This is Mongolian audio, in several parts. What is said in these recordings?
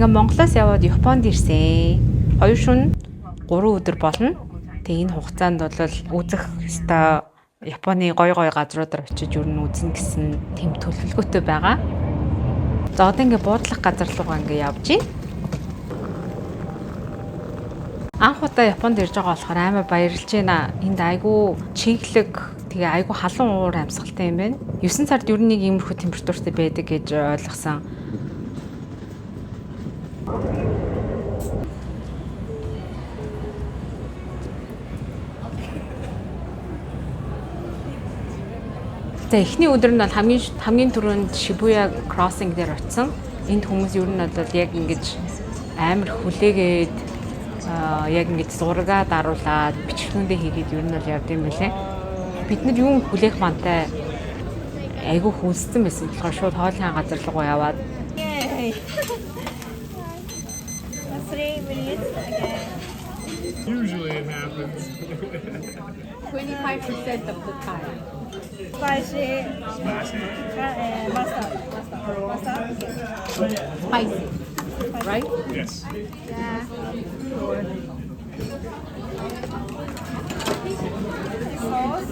ингээ Монголоос яваад Японд ирсэн. 2 шөнө 3 өдөр болно. Тэгээ энэ хугацаанд бол үзэх ёстой Японы гоё газруудаар очиж юу н үзнэ гэсэн тэм төлөвлөгөөтэй байгаа. За одоо ингээ буудлах газар руугаа ингээ явж байна. Анх удаа Японд ирж байгаа болохоор амар баярлж байна. Энд айгүй чиглэг, тэгээ айгүй халуун уур амьсгалтай юм байна. 9 сард ер нь нэг иймэрхүү температуртай байдаг гэж ойлгосон. За эхний өдөр нь бол хамгийн түрүүнд Shibuya Crossing дээр очсон. Энд хүмүүс ер нь бол яг ингэж амар хүлээгээд яг ингэж зураг даруулаад бичлэгүүндээ хийгээд ер нь бол явд юм байлээ. Бид нар юу хүлээх мантай айгүй хүнссэн байсан болохоор шууд хоолны газар руу яваад. Usually it happens. 25% of the time. Spicy. Mustard. Spicy. Right? Yes. Yeah. Sauce.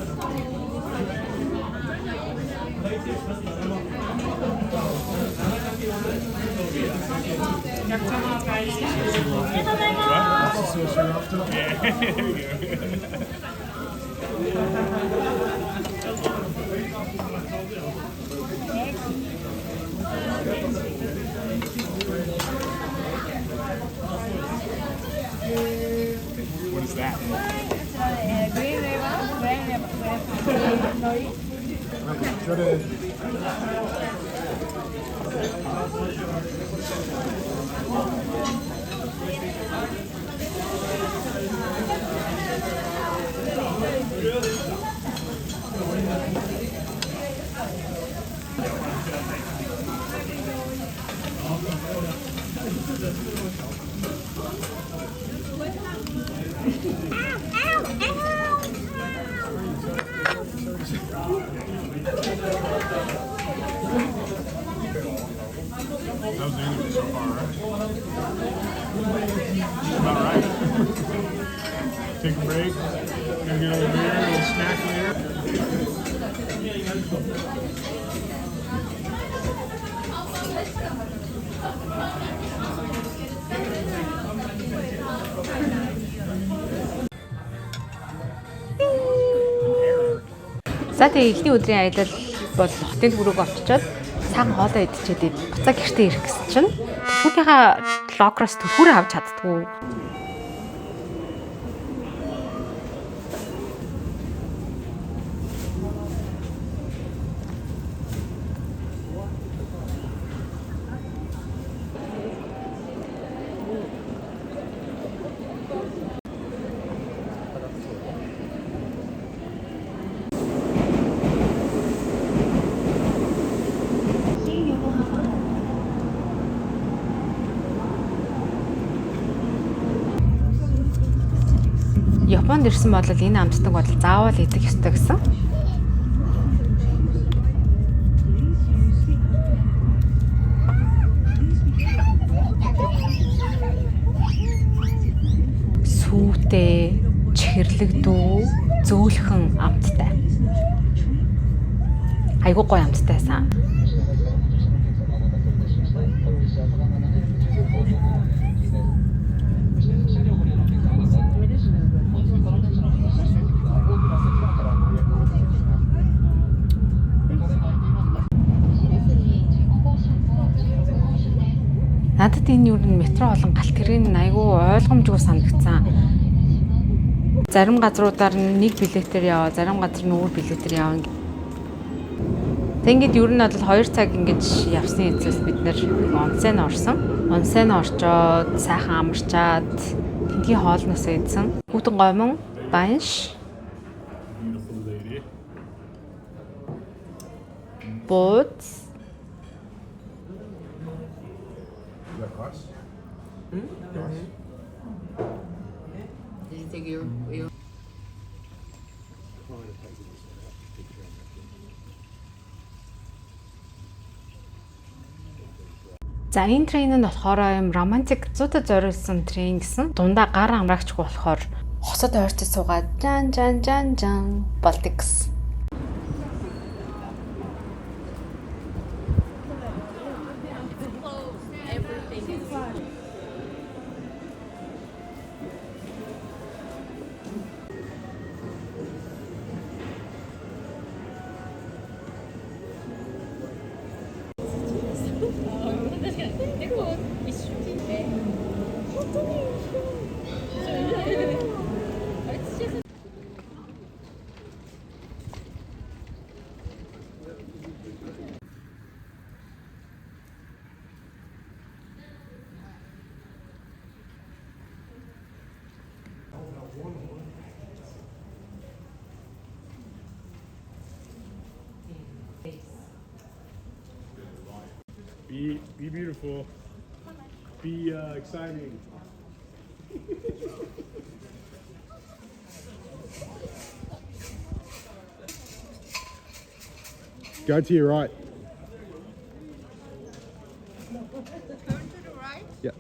What is that? Green How's the interview so far, right? About right. Take a break. Gonna get over here, a little snack later. За тэгээ эхний өдрийн аялал бол хотын түрүүг очичоод цагаан хоолоо идчихэд буцаа гэртээ ирэх гэсэн чинь түүнийхээ логроос төлхөөрөө авч чаддгүй. Японд ирсэн бол энэ амтдаг бол заавал идэх ёстой гэсэн. Сүүтэй, чихэрлэгдүү, зөөлхөн амттай. Айгуу гоё амттайсан. Надад энэ юу н метро болон галт тэргийн айгүй ойлгомжгүй санагдсан. Зарим газруудаар нэг билетээр яваа, зарим газар нь өөр билетээр явна. Тэг ингээд ер нь бол 2 цаг ингэж явсны эцэс бид нэр онсен орсон. Онсен орчоод сайхан амарчаад тэнгийн хоолноосоо идсэн. Хүүтэн гомон, банш, Beautiful lady. бууз. Is that us? Did you take your За энэ трейн нь болохоор юм романтик зүйтэй зориулсан трейн гэсэн. Дундаа гар амраагчгүй болохоор хосод ойртож суугаад жан болдог гэсэн. Be beautiful. Be exciting. Go to your right. Turn to the right. Yeah.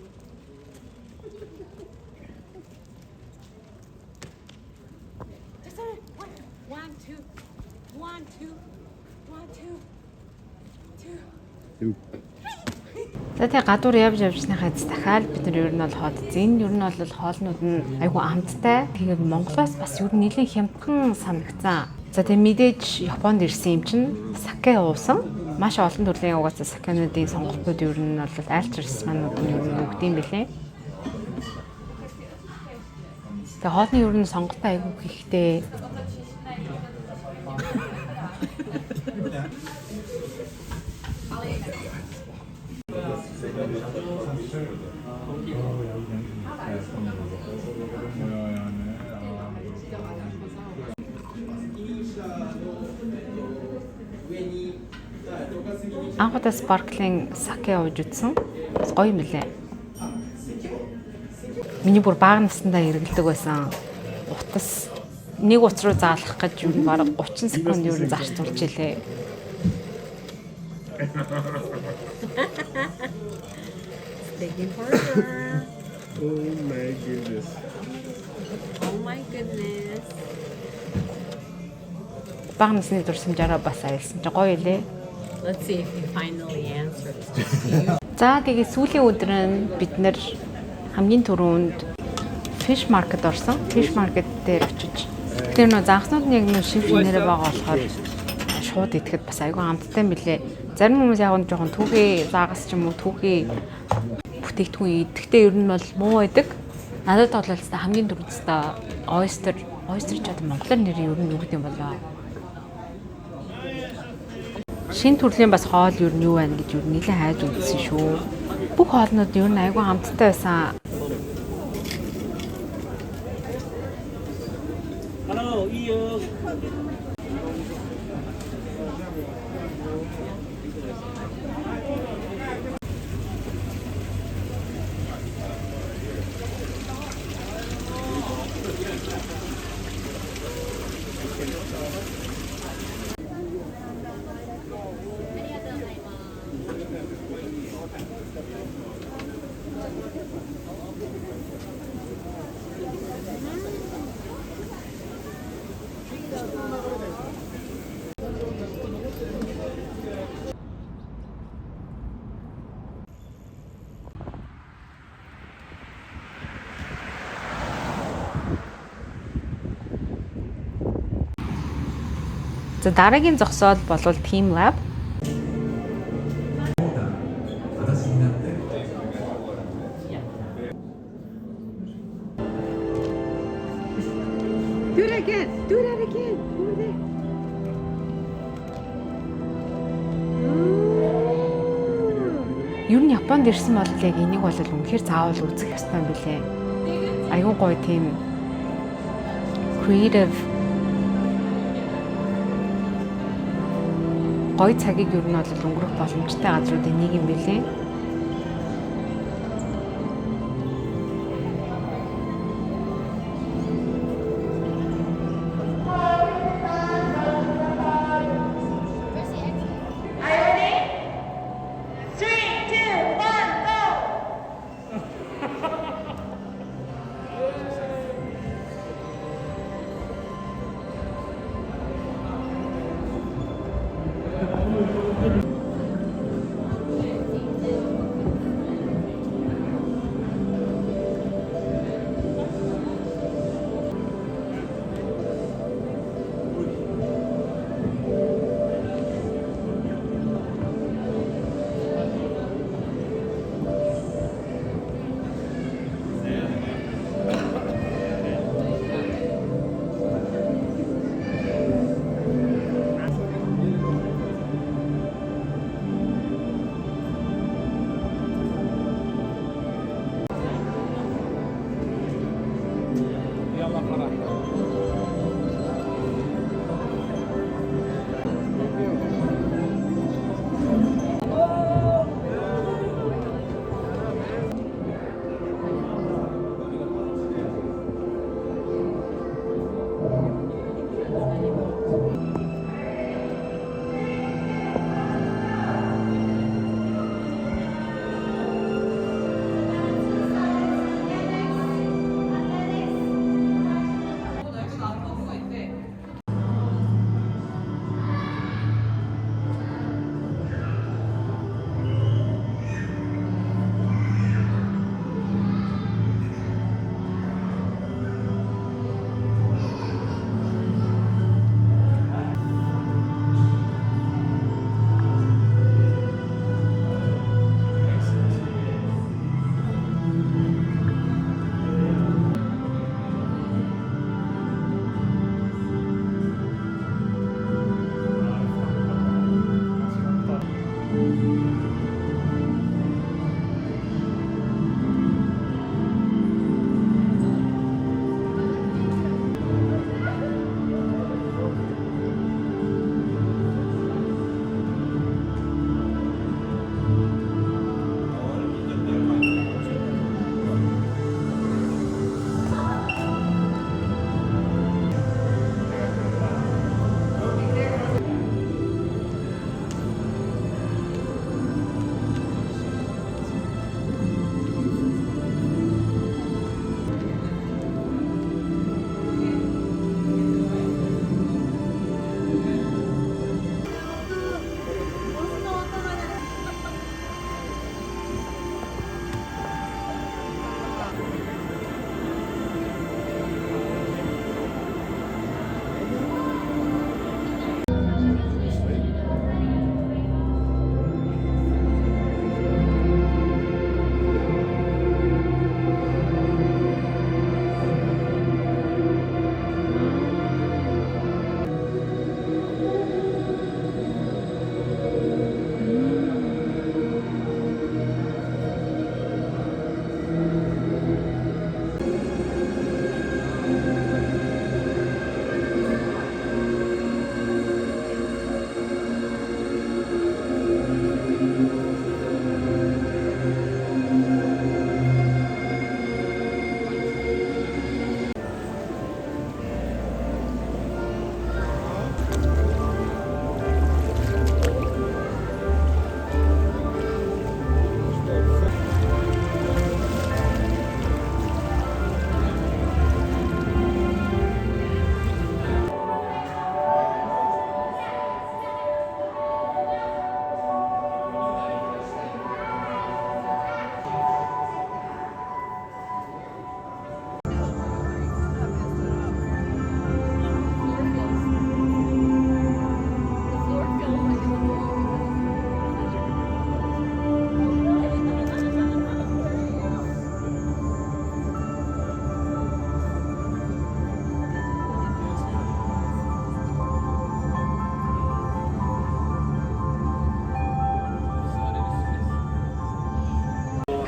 One, two. За тэгээ гадуур явж явжсныхаа дахиад бид нар ер нь бол хоолцсон. Энэ ер нь бол хоолнууд нь айгүй амттай. Тэгээд Монголоос бас ер нь нэлээд хямдхан санагцсан. За тэгээ мэдээж Японд ирсэн юм чинь саке уусан. Маш олон төрлийн угаасаа сакенуудын сонголтууд ер нь бол айлч ресторанууд нь ер нь өгд юм бэлээ. Тэгээ хоолны ер нь сонголтоо айгүй ихтэй. Анхудаа sparkling sake ууж үзсэн. Гоё юм лээ. Миний бүр бага наснда эргэлдэг байсан. Утас нэг утас руу заалах гэж юу бараг 30 секунд юу зарцуулж илээ. Taking forever. Oh my goodness. Oh my goodness. Бага насны дурсамжаараа бас айлсан чи гоё илээ. Let's see if you finally answer. За тэгээ сүүлийн өдөр нь бид нэр хамгийн түрүүнд fish market орсон. Fish market дээр очиж тэр нөө занхнууд нь яг нөө шивж нэрээ байгаа болохоор шууд идэхэд бас айгүй амттай мөлий. Зарим хүмүүс яг нь жоохон түүхий заагас ч юм уу түүхий бүтээгдэхүүн идэхдээ ер нь бол муу байдаг. Надад бол хамгийн түрүүндээ oyster ч одоо монголоор нэр ер нь юу гэдэг юм болоо. Шинэ төрлийн бас хоол ер нь юу байна гэж ер нь нэлээд хайж үзсэн шүү. Бүх хоолнууд ер нь айгүй амттай байсан. Hello, Iyo. За дараагийн зогсоол болвол Team Lab. Do it again. Do that again. Over there. Юу н Японд ирсэн бол яг энийг бол үнэхээр заавал үзэх ёстой юм билээ. Аюу гоё тийм creative гоё цагийг юу н бол өнгөрөх боломжтой газруудын нэг юм билээ. Are you ready? 3, 2, 1.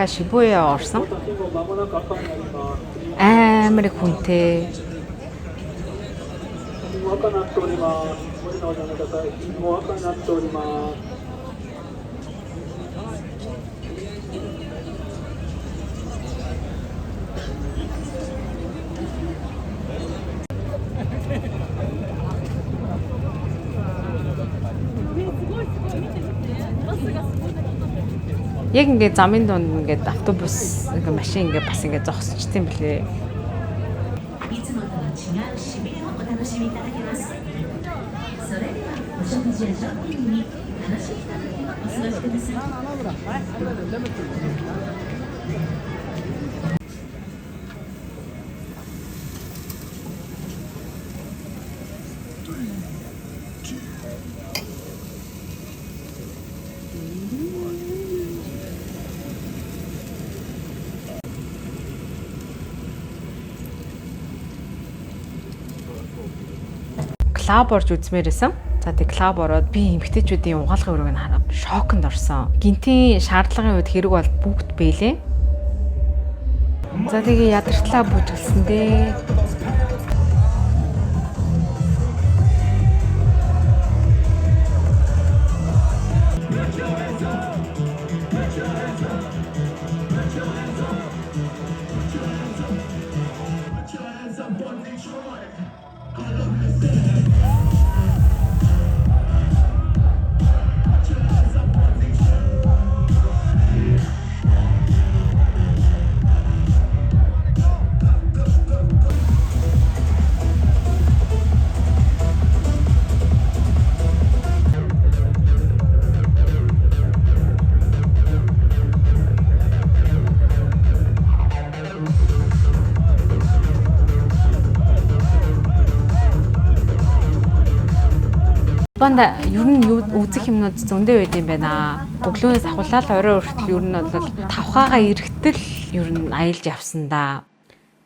Шибуяа орсон. 間もなく赤になります。 Амар их хүнтэй. もう赤になっております。ご利用ください。もう赤になっております。 Яг ингээд замын дунд ингээд автобус ингээд машин ингээд бас ингээд зогсчихсан юм блэ. いつもとは違うしびれをお楽しみいただけます。それではお食事やショッピングに楽しいひとときをお過ごしください。 Клаб орж үзмээр байсан. За тэг клаб ороод би эмгтээчүүдийн угаалгын өрөөг нь хараад шоконд орсон. Гинтийн шаардлагын үед хэрэг бол бүгд бэлээ. За тэгээ ядарчлаа бүжгэлсэн дээ. Японд ер нь юу үзэх юмнууд зөндөө байд юм байна. Өглөөнөөс ахуулаад орой хүртэл ер нь бол тавхаага эрэхтэл ер нь аялж явсан да.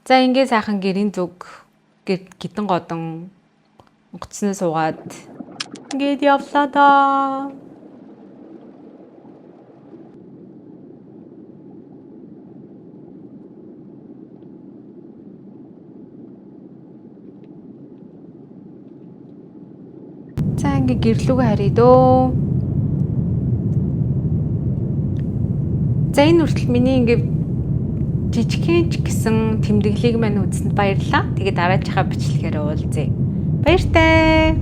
За ингээ сайхан гэрийн зүг гидэн годон онгоцны суугаад ингээд явлаа да. За ингээ гэрлүүгээ харъя дөө. За энэ хүртэл миний ингээ жижигхэн ч гэсэн тэмдэглэгийг мань үзсэнд баярлалаа. Тэгээд дараачихаа бичлэгээр уулзъя. Баяртай.